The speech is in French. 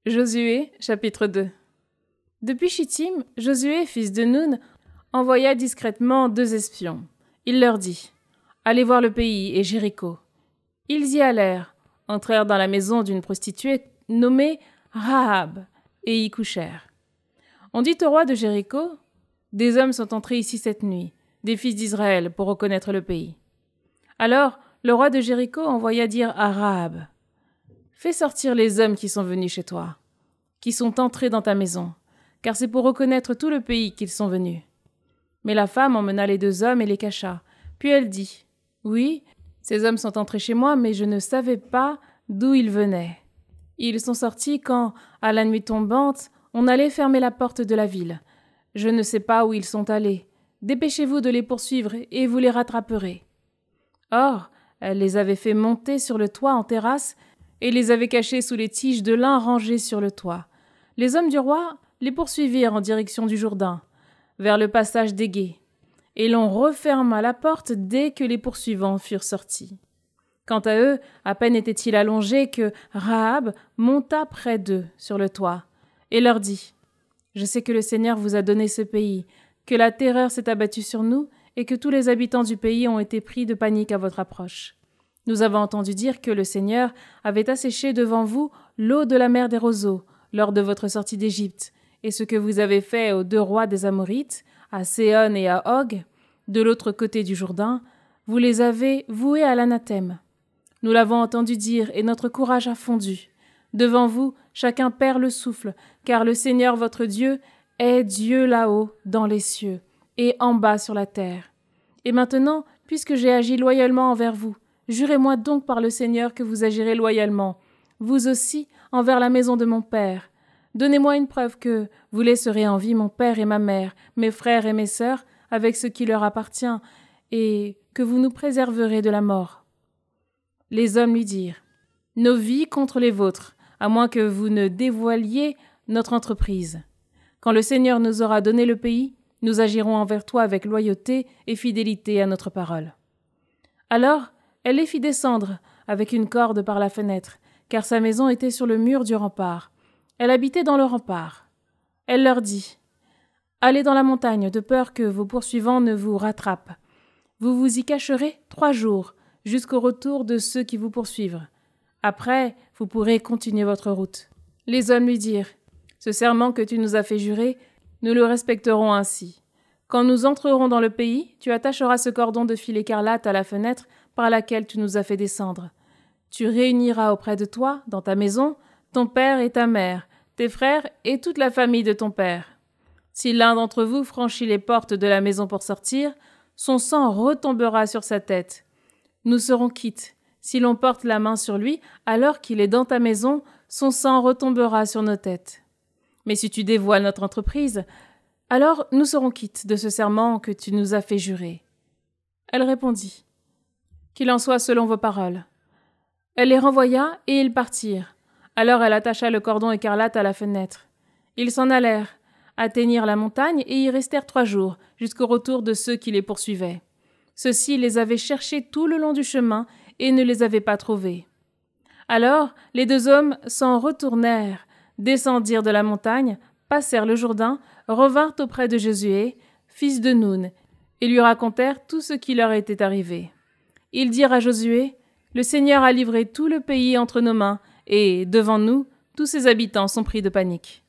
Josué, chapitre 2. Depuis Chittim, Josué, fils de Nun, envoya discrètement 2 espions. Il leur dit « Allez voir le pays et Jéricho. » Ils y allèrent, entrèrent dans la maison d'une prostituée nommée Rahab, et y couchèrent. On dit au roi de Jéricho « Des hommes sont entrés ici cette nuit, des fils d'Israël, pour reconnaître le pays. » Alors le roi de Jéricho envoya dire à Rahab « Fais sortir les hommes qui sont venus chez toi, qui sont entrés dans ta maison, car c'est pour reconnaître tout le pays qu'ils sont venus. » Mais la femme emmena les 2 hommes et les cacha. Puis elle dit « Oui, ces hommes sont entrés chez moi, mais je ne savais pas d'où ils venaient. Ils sont sortis quand, à la nuit tombante, on allait fermer la porte de la ville. Je ne sais pas où ils sont allés. Dépêchez-vous de les poursuivre et vous les rattraperez. » Or, elle les avait fait monter sur le toit en terrasse et les avait cachés sous les tiges de lin rangées sur le toit. Les hommes du roi les poursuivirent en direction du Jourdain, vers le passage des gués, et l'on referma la porte dès que les poursuivants furent sortis. Quant à eux, à peine étaient-ils allongés que Rahab monta près d'eux sur le toit et leur dit « Je sais que le Seigneur vous a donné ce pays, que la terreur s'est abattue sur nous et que tous les habitants du pays ont été pris de panique à votre approche. Nous avons entendu dire que le Seigneur avait asséché devant vous l'eau de la mer des roseaux lors de votre sortie d'Égypte, et ce que vous avez fait aux 2 rois des Amorites, à Séhon et à Og, de l'autre côté du Jourdain, vous les avez voués à l'anathème. Nous l'avons entendu dire, et notre courage a fondu. Devant vous, chacun perd le souffle, car le Seigneur votre Dieu est Dieu là-haut, dans les cieux, et en bas sur la terre. Et maintenant, puisque j'ai agi loyalement envers vous, jurez-moi donc par le Seigneur que vous agirez loyalement, vous aussi, envers la maison de mon père. Donnez-moi une preuve que vous laisserez en vie mon père et ma mère, mes frères et mes sœurs, avec ce qui leur appartient, et que vous nous préserverez de la mort. » Les hommes lui dirent « Nos vies contre les vôtres, à moins que vous ne dévoiliez notre entreprise. Quand le Seigneur nous aura donné le pays, nous agirons envers toi avec loyauté et fidélité à notre parole. » Alors, elle les fit descendre avec une corde par la fenêtre, car sa maison était sur le mur du rempart. Elle habitait dans le rempart. Elle leur dit « Allez dans la montagne, de peur que vos poursuivants ne vous rattrapent. Vous vous y cacherez 3 jours, jusqu'au retour de ceux qui vous poursuivent. Après, vous pourrez continuer votre route. » Les hommes lui dirent « Ce serment que tu nous as fait jurer, nous le respecterons ainsi. Quand nous entrerons dans le pays, tu attacheras ce cordon de fil écarlate à la fenêtre par laquelle tu nous as fait descendre. Tu réuniras auprès de toi, dans ta maison, ton père et ta mère, tes frères et toute la famille de ton père. Si l'un d'entre vous franchit les portes de la maison pour sortir, son sang retombera sur sa tête. Nous serons quittes. Si l'on porte la main sur lui, alors qu'il est dans ta maison, son sang retombera sur nos têtes. Mais si tu dévoiles notre entreprise, alors nous serons quittes de ce serment que tu nous as fait jurer. » Elle répondit « Qu'il en soit selon vos paroles. » Elle les renvoya et ils partirent. Alors elle attacha le cordon écarlate à la fenêtre. Ils s'en allèrent, atteignirent la montagne et y restèrent 3 jours, jusqu'au retour de ceux qui les poursuivaient. Ceux-ci les avaient cherchés tout le long du chemin et ne les avaient pas trouvés. Alors les 2 hommes s'en retournèrent, descendirent de la montagne, passèrent le Jourdain, revinrent auprès de Josué, fils de Nun, et lui racontèrent tout ce qui leur était arrivé. Ils dirent à Josué « Le Seigneur a livré tout le pays entre nos mains, et, devant nous, tous ses habitants sont pris de panique. »